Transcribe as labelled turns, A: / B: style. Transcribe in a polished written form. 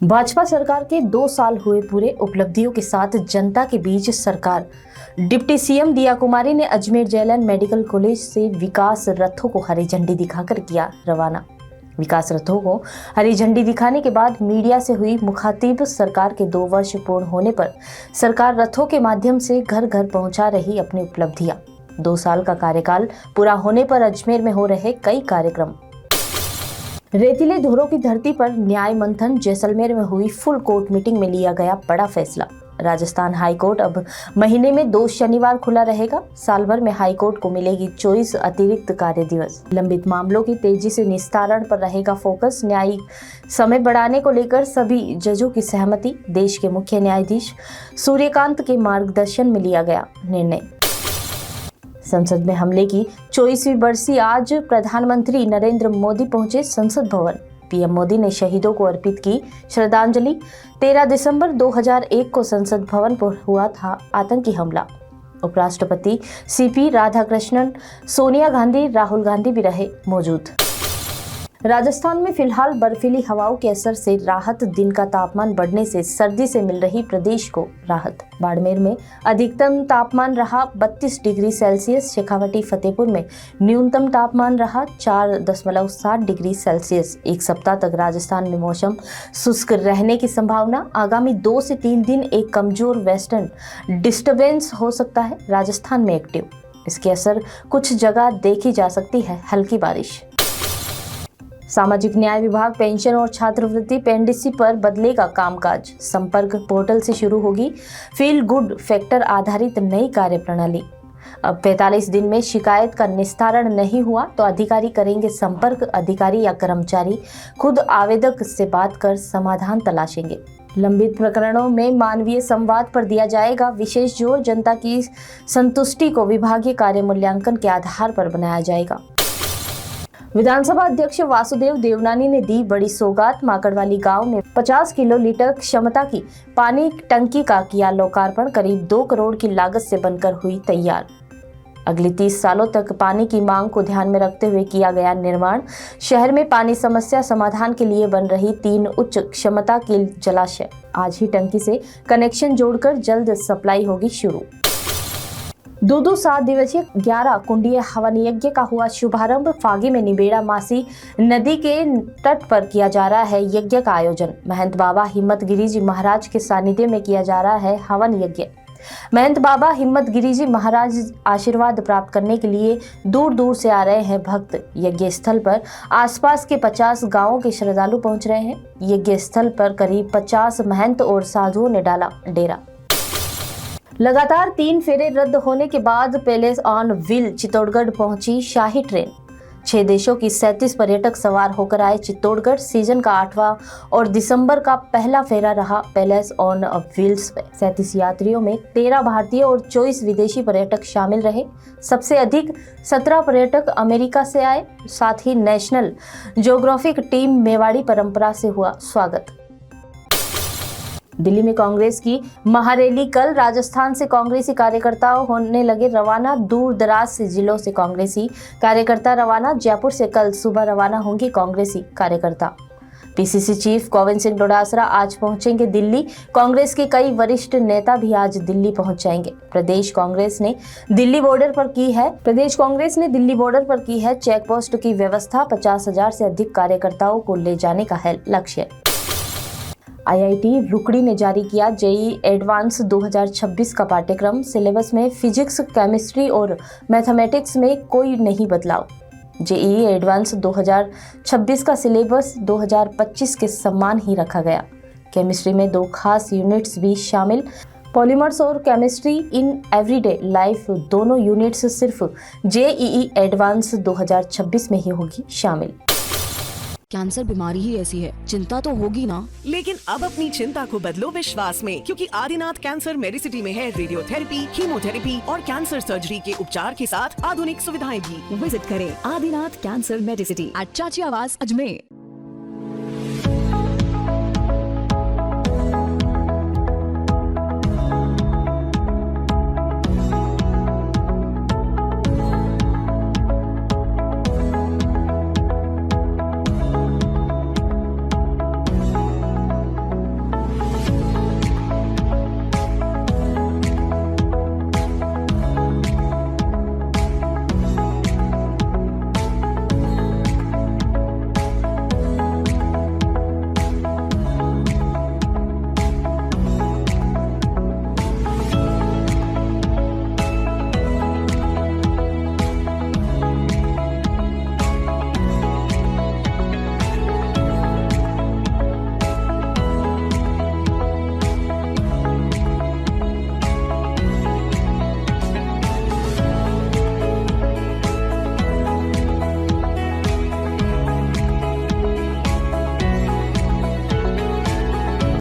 A: भाजपा सरकार के 2 साल हुए पूरे। उपलब्धियों के साथ जनता के बीच सरकार। डिप्टी सीएम दिया कुमारी ने अजमेर जयललिता मेडिकल कॉलेज से विकास रथों को हरी झंडी दिखाकर किया रवाना। विकास रथों को हरी झंडी दिखाने के बाद मीडिया से हुई मुखातिब। सरकार के 2 वर्ष पूर्ण होने पर सरकार रथों के माध्यम से घर घर पहुंचा रही अपनी उपलब्धियां। 2 साल का कार्यकाल पूरा होने पर अजमेर में हो रहे कई कार्यक्रम। रेतीले धुरों की धरती पर न्याय मंथन। जैसलमेर में हुई फुल कोर्ट मीटिंग में लिया गया बड़ा फैसला। राजस्थान हाई कोर्ट अब महीने में 2 शनिवार खुला रहेगा। साल भर में हाई कोर्ट को मिलेगी 24 अतिरिक्त कार्य दिवस। लंबित मामलों की तेजी से निस्तारण पर रहेगा फोकस। न्यायिक समय बढ़ाने को लेकर सभी जजों की सहमति। देश के मुख्य न्यायाधीश सूर्यकांत के मार्गदर्शन में लिया गया निर्णय। संसद में हमले की 24वीं बरसी। आज प्रधानमंत्री नरेंद्र मोदी पहुंचे संसद भवन। पीएम मोदी ने शहीदों को अर्पित की श्रद्धांजलि। 13 दिसंबर 2001 को संसद भवन पर हुआ था आतंकी हमला। उपराष्ट्रपति सीपी राधाकृष्णन, सोनिया गांधी, राहुल गांधी भी रहे मौजूद। राजस्थान में फिलहाल बर्फीली हवाओं के असर से राहत। दिन का तापमान बढ़ने से सर्दी से मिल रही प्रदेश को राहत। बाड़मेर में अधिकतम तापमान रहा 32 डिग्री सेल्सियस। शेखावटी फतेहपुर में न्यूनतम तापमान रहा 4.7 डिग्री सेल्सियस। एक सप्ताह तक राजस्थान में मौसम शुष्क रहने की संभावना। आगामी 2 से 3 दिन एक कमजोर वेस्टर्न डिस्टर्बेंस हो सकता है राजस्थान में एक्टिव। इसके असर कुछ जगह देखी जा सकती है हल्की बारिश। सामाजिक न्याय विभाग पेंशन और छात्रवृत्ति पेंडिसी पर बदलेगा कामकाज। संपर्क पोर्टल से शुरू होगी फील गुड फैक्टर आधारित नई कार्यप्रणाली। अब 45 दिन में शिकायत का निस्तारण नहीं हुआ तो अधिकारी करेंगे संपर्क। अधिकारी या कर्मचारी खुद आवेदक से बात कर समाधान तलाशेंगे। लंबित प्रकरणों में मानवीय संवाद पर दिया जाएगा विशेष जोर। जनता की संतुष्टि को विभागीय कार्य मूल्यांकन के आधार पर बनाया जाएगा। विधानसभा अध्यक्ष वासुदेव देवनानी ने दी बड़ी सौगात। माकड़वाली गांव में 50 किलोलीटर क्षमता की पानी टंकी का किया लोकार्पण। करीब 2 करोड़ की लागत से बनकर हुई तैयार। अगले 30 सालों तक पानी की मांग को ध्यान में रखते हुए किया गया निर्माण। शहर में पानी समस्या समाधान के लिए बन रही 3 उच्च क्षमता के जलाशय। आज ही टंकी से कनेक्शन जोड़कर जल्द सप्लाई होगी शुरू। 2 7 दिवसीय 11 कुंडीय हवन यज्ञ का हुआ शुभारंभ। फागी में निबेड़ा मासी नदी के तट पर किया जा रहा है यज्ञ का आयोजन। महंत बाबा हिम्मत गिरी जी महाराज के सानिध्य में किया जा रहा है हवन यज्ञ। महंत बाबा हिम्मत गिरी जी महाराज आशीर्वाद प्राप्त करने के लिए दूर दूर से आ रहे हैं भक्त। यज्ञ स्थल पर आसपास के 50 गांवों के श्रद्धालु पहुंच रहे हैं। यज्ञ स्थल पर करीब 50 महंत और साधुओं ने डाला डेरा। लगातार 3 फेरे रद्द होने के बाद पैलेस ऑन व्हील चित्तौड़गढ़ पहुंची शाही ट्रेन। 6 देशों की 37 पर्यटक सवार होकर आए चित्तौड़गढ़। सीजन का 8वां और दिसंबर का पहला फेरा रहा पैलेस ऑन व्हील्स पे। 37 यात्रियों में 13 भारतीय और 24 विदेशी पर्यटक शामिल रहे। सबसे अधिक 17 पर्यटक अमेरिका से आए। साथ ही नेशनल ज्योग्राफिक टीम मेवाड़ी परंपरा से हुआ स्वागत। दिल्ली में कांग्रेस की महारैली कल। राजस्थान से कांग्रेसी कार्यकर्ता होने लगे रवाना। दूर दराज से जिलों से कांग्रेसी कार्यकर्ता रवाना। जयपुर से कल सुबह रवाना होंगे कांग्रेसी कार्यकर्ता। पीसीसी चीफ गोविंद सिंह डोटासरा आज पहुंचेंगे दिल्ली। कांग्रेस के कई वरिष्ठ नेता भी आज दिल्ली पहुंच जाएंगे। प्रदेश कांग्रेस ने दिल्ली बॉर्डर पर की है चेक पोस्ट की व्यवस्था। 50,000 से अधिक कार्यकर्ताओं को ले जाने का है लक्ष्य। आईआईटी रुकड़ी ने जारी किया जेईई एडवांस 2026 का पाठ्यक्रम। सिलेबस में फिजिक्स, केमिस्ट्री और मैथमेटिक्स में कोई नहीं बदलाव। जेईई एडवांस 2026 का सिलेबस 2025 के समान ही रखा गया। केमिस्ट्री में 2 खास यूनिट्स भी शामिल। पॉलीमर्स और केमिस्ट्री इन एवरीडे लाइफ दोनों यूनिट्स सिर्फ जेईई एडवांस 2026 में ही होगी शामिल।
B: कैंसर बीमारी ही ऐसी है, चिंता तो होगी ना।
C: लेकिन अब अपनी चिंता को बदलो विश्वास में, क्योंकि आदिनाथ कैंसर मेडिसिटी में है रेडियोथेरेपी, कीमोथेरेपी और कैंसर सर्जरी के उपचार के साथ आधुनिक सुविधाएं भी।
B: विजिट करें आदिनाथ कैंसर मेडिसिटी एट चाची आवास अजमेर।